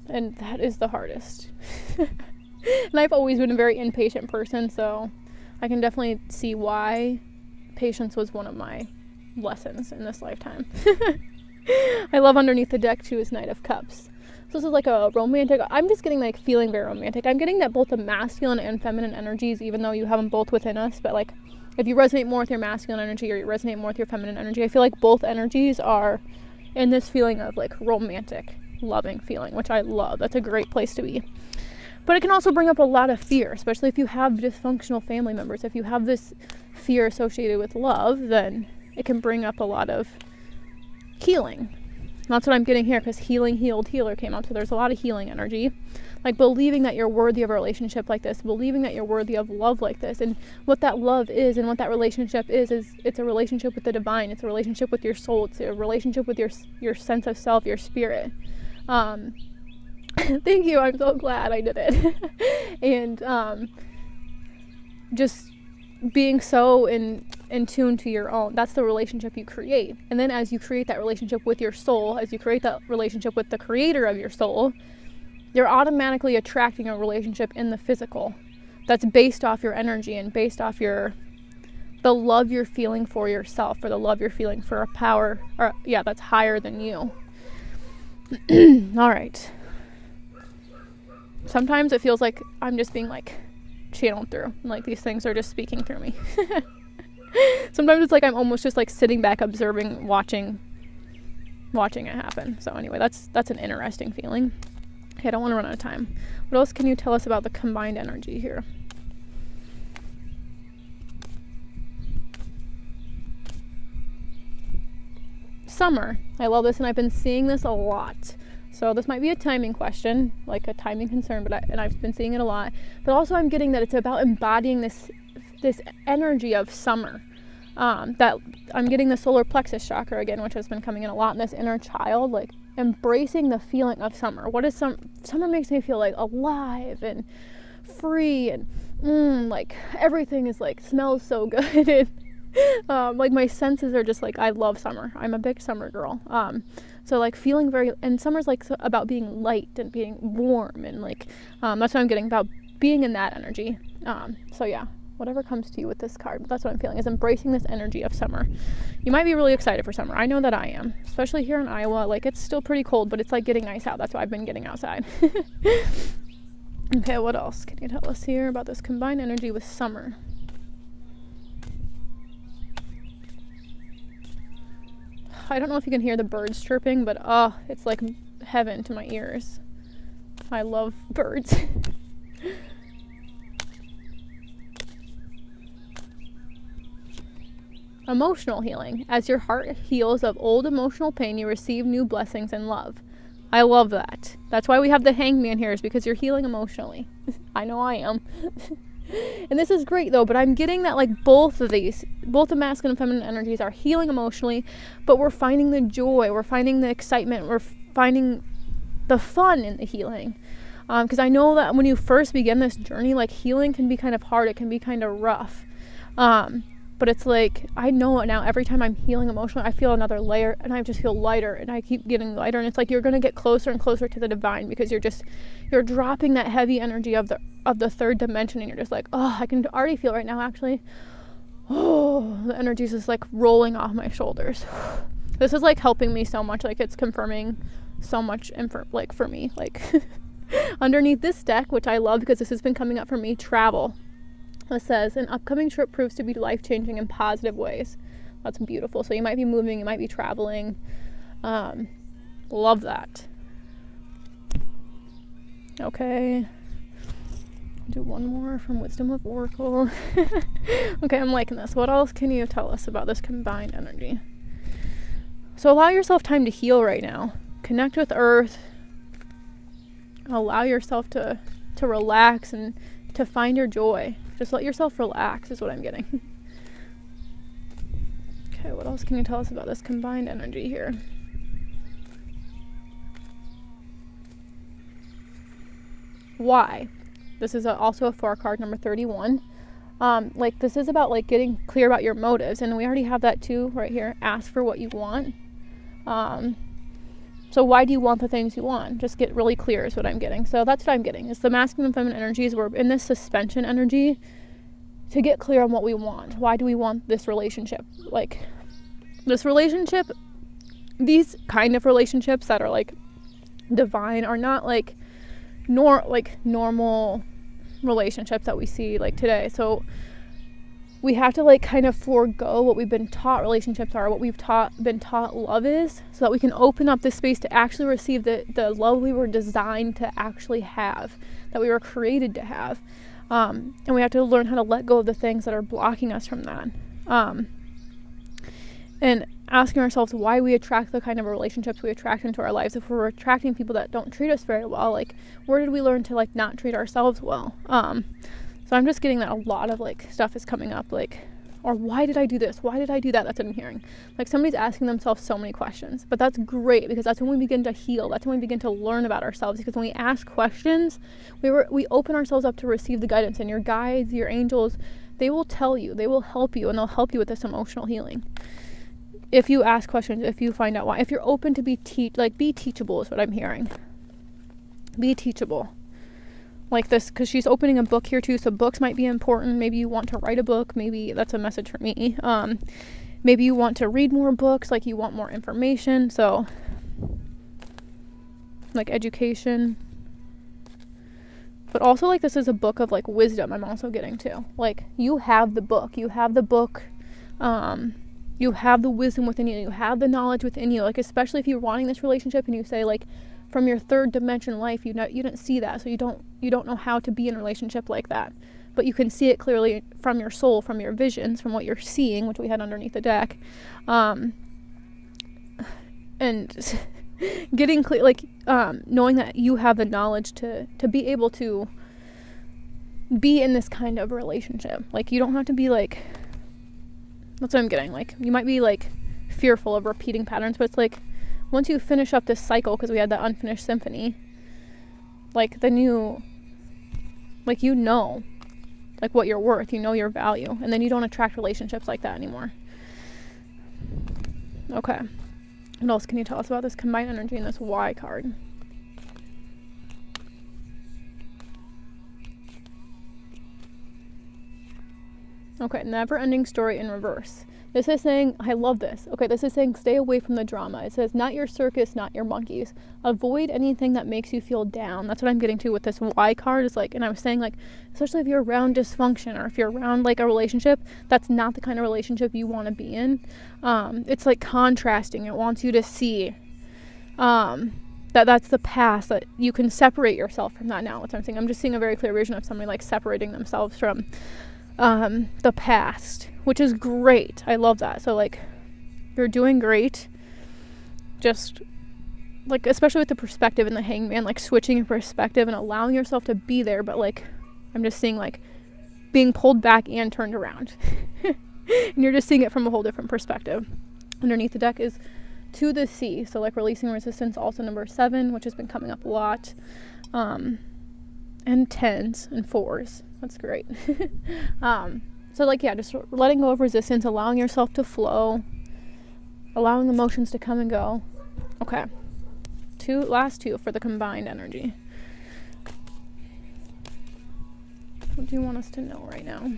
and that is the hardest. And I've always been a very impatient person, so I can definitely see why patience was one of my lessons in this lifetime. I love underneath the deck too is Knight of Cups. So this is like a romantic, I'm just getting like feeling very romantic. I'm getting that both the masculine and feminine energies, even though you have them both within us, but like if you resonate more with your masculine energy or you resonate more with your feminine energy, I feel like both energies are in this feeling of like romantic, loving feeling, which I love. That's a great place to be. But it can also bring up a lot of fear, especially if you have dysfunctional family members. If you have this fear associated with love, then it can bring up a lot of healing. And that's what I'm getting here, because healing, healed, healer came up. So there's a lot of healing energy. Like believing that you're worthy of a relationship like this, believing that you're worthy of love like this. And what that love is and what that relationship is it's a relationship with the divine. It's a relationship with your soul. It's a relationship with your sense of self, your spirit. Thank you. I'm so glad I did it. And just being so in tune to your own, that's the relationship you create. And then as you create that relationship with your soul, as you create that relationship with the creator of your soul, you're automatically attracting a relationship in the physical that's based off your energy and based off the love you're feeling for yourself, or the love you're feeling for a power, or that's higher than you. All right. Sometimes it feels like I'm just being like channeled through, and like these things are just speaking through me. Sometimes it's like I'm almost just like sitting back, observing, watching it happen. So anyway, that's an interesting feeling. Okay, I don't want to run out of time. What else can you tell us about the combined energy here? Summer. I love this, and I've been seeing this a lot. So this might be a timing question, like a timing concern, and I've been seeing it a lot. But also I'm getting that it's about embodying this energy of summer. That I'm getting the solar plexus chakra again, which has been coming in a lot in this inner child, like embracing the feeling of summer. What is summer makes me feel like alive and free, and like everything is like smells so good. And like my senses are just like, I love summer. I'm a big summer girl. So like feeling very, and summer's like about being light and being warm, and like that's what I'm getting, about being in that energy. So yeah, whatever comes to you with this card, but that's what I'm feeling, is embracing this energy of summer. You might be really excited for summer. I know that I am, especially here in Iowa. Like it's still pretty cold, but it's like getting nice out. That's why I've been getting outside. Okay, what else can you tell us here about this combined energy with summer? I don't know if you can hear the birds chirping, but it's like heaven to my ears. I love birds. Emotional healing. As your heart heals of old emotional pain, you receive new blessings and love. I love that. That's why we have the hangman here, is because you're healing emotionally. I know I am. And this is great though, but I'm getting that like both the masculine and feminine energies are healing emotionally, but we're finding the joy, we're finding the excitement, we're finding the fun in the healing. Because I know that when you first begin this journey, like healing can be kind of hard, it can be kind of rough. But it's like, I know it now, every time I'm healing emotionally, I feel another layer and I just feel lighter and I keep getting lighter. And it's like, you're going to get closer and closer to the divine because you're dropping that heavy energy of the third dimension. And you're just like, I can already feel right now, actually. The energy is just like rolling off my shoulders. This is like helping me so much. Like it's confirming so much like for me, like underneath this deck, which I love because this has been coming up for me, travel. It says, an upcoming trip proves to be life-changing in positive ways. That's beautiful. So you might be moving, you might be traveling. Love that. Okay. Do one more from Wisdom of Oracle. Okay, I'm liking this. What else can you tell us about this combined energy? So allow yourself time to heal right now. Connect with Earth. Allow yourself to relax and to find your joy. Just let yourself relax is what I'm getting. Okay, what else can you tell us about this combined energy here? Why? This is also a 4 card, number 31. Like this is about like getting clear about your motives, and we already have that too right here. Ask for what you want. So why do you want the things you want? Just get really clear is what I'm getting. So that's what I'm getting. It's the masculine and feminine energies. We're in this suspension energy to get clear on what we want. Why do we want this relationship? Like this relationship, these kind of relationships that are like divine are not like normal relationships that we see like today. So we have to like kind of forego what we've been taught relationships are, what we've been taught love is, so that we can open up this space to actually receive the love we were designed to actually have, that we were created to have. And we have to learn how to let go of the things that are blocking us from that. And asking ourselves why we attract the kind of relationships we attract into our lives. If we're attracting people that don't treat us very well, like where did we learn to like not treat ourselves well? So I'm just getting that a lot of like stuff is coming up, like, or why did I do this? Why did I do that? That's what I'm hearing. Like somebody's asking themselves so many questions, but that's great because that's when we begin to heal. That's when we begin to learn about ourselves, because when we ask questions, we open ourselves up to receive the guidance, and your guides, your angels, they will tell you, they will help you, and they'll help you with this emotional healing. If you ask questions, if you find out why, if you're open to be teachable is what I'm hearing. Be teachable. Like this, because she's opening a book here too, so books might be important. Maybe you want to write a book. Maybe that's a message for me. Maybe you want to read more books, like you want more information. So like education. But also like this is a book of like wisdom I'm also getting too. Like you have the book. You have the book. You have the wisdom within you. You have the knowledge within you. Like especially if you're wanting this relationship and you say like, from your third dimension life, you didn't see that, so you don't know how to be in a relationship like that, but you can see it clearly from your soul, from your visions, from what you're seeing, which we had underneath the deck, and getting clear, like knowing that you have the knowledge to be able to be in this kind of relationship. Like you don't have to be like, that's what I'm getting. Like you might be like fearful of repeating patterns, but it's like, once you finish up this cycle, because we had that unfinished symphony, like then you like what you're worth, you know your value, and then you don't attract relationships like that anymore. Okay, what else can you tell us about this combined energy in this Y card? Okay, never ending story in reverse. This is saying, I love this. Okay, this is saying stay away from the drama. It says, not your circus, not your monkeys. Avoid anything that makes you feel down. That's what I'm getting to with this Y card. Is like, and I was saying, like, especially if you're around dysfunction, or if you're around like a relationship, that's not the kind of relationship you want to be in. It's like contrasting. It wants you to see that's the past, that you can separate yourself from that now. That's what I'm saying. I'm just seeing a very clear vision of somebody like separating themselves from the past, which is great. I love that. So like, you're doing great. Just like, especially with the perspective and the hangman, like switching your perspective and allowing yourself to be there. But like, I'm just seeing like being pulled back and turned around. And you're just seeing it from a whole different perspective. Underneath the deck is to the sea. So like releasing resistance, also number 7, which has been coming up a lot. And 10s and 4s. That's great. So like, yeah, just letting go of resistance, allowing yourself to flow, allowing emotions to come and go. Okay. Last two for the combined energy. What do you want us to know right now?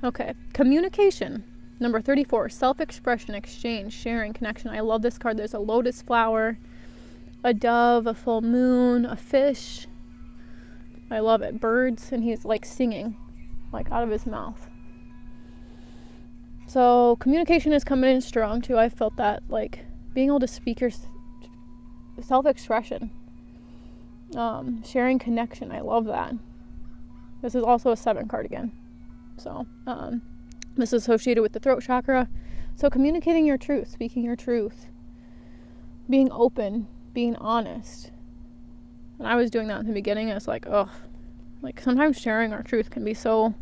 Okay, communication. Number 34, self-expression, exchange, sharing, connection. I love this card. There's a lotus flower, a dove, a full moon, a fish. I love it. Birds, and he's like singing, like out of his mouth. So communication is coming in strong too. I felt that, like being able to speak your self-expression, sharing, connection. I love that. This is also a 7 card again. So, this is associated with the throat chakra. So communicating your truth, speaking your truth, being open, being honest. When I was doing that in the beginning, it's like, ugh, like sometimes sharing our truth can be so,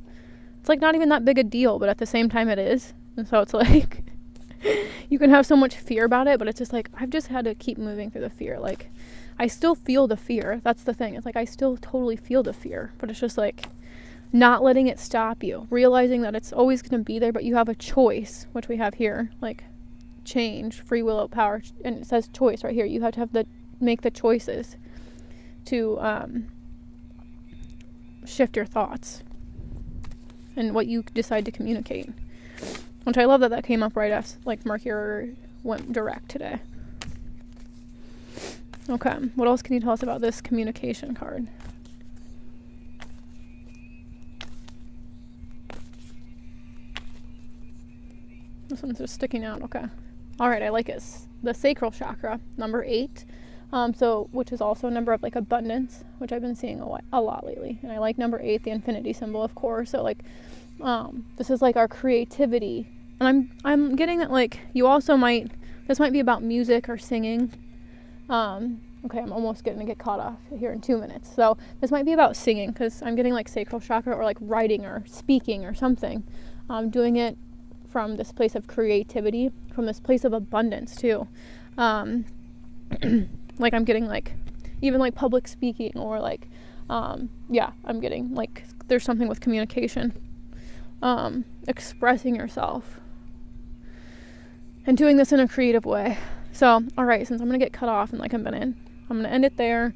it's like not even that big a deal, but at the same time it is. And so it's like, you can have so much fear about it, but it's just like, I've just had to keep moving through the fear. Like, I still feel the fear. That's the thing. It's like, I still totally feel the fear, but it's just like, not letting it stop you, realizing that it's always going to be there, but you have a choice, which we have here, like change, free will, power, and it says choice right here. You have to make the choices to shift your thoughts and what you decide to communicate, which I love that came up right as like Mercury went direct today. Okay, what else can you tell us about this communication card? This one's just sticking out. Okay. All right, I like it. The sacral chakra, number 8. Which is also a number of like abundance, which I've been seeing a lot lately. And I like number 8, the infinity symbol, of course. So like, this is like our creativity. And I'm getting that like you also this might be about music or singing. Okay, I'm almost going to get caught off here in 2 minutes. So this might be about singing, because I'm getting like sacral chakra or like writing or speaking or something. Doing it from this place of creativity, from this place of abundance too. Like I'm getting like even like public speaking, or like I'm getting like there's something with communication, expressing yourself and doing this in a creative way. So all right, since I'm gonna get cut off and like I'm gonna end it there.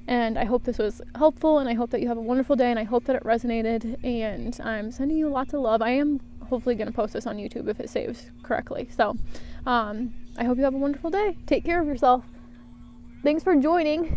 And I hope this was helpful, and I hope that you have a wonderful day, and I hope that it resonated, and I'm sending you lots of love. I am hopefully going to post this on YouTube if it saves correctly. So I hope you have a wonderful day. Take care of yourself. Thanks for joining.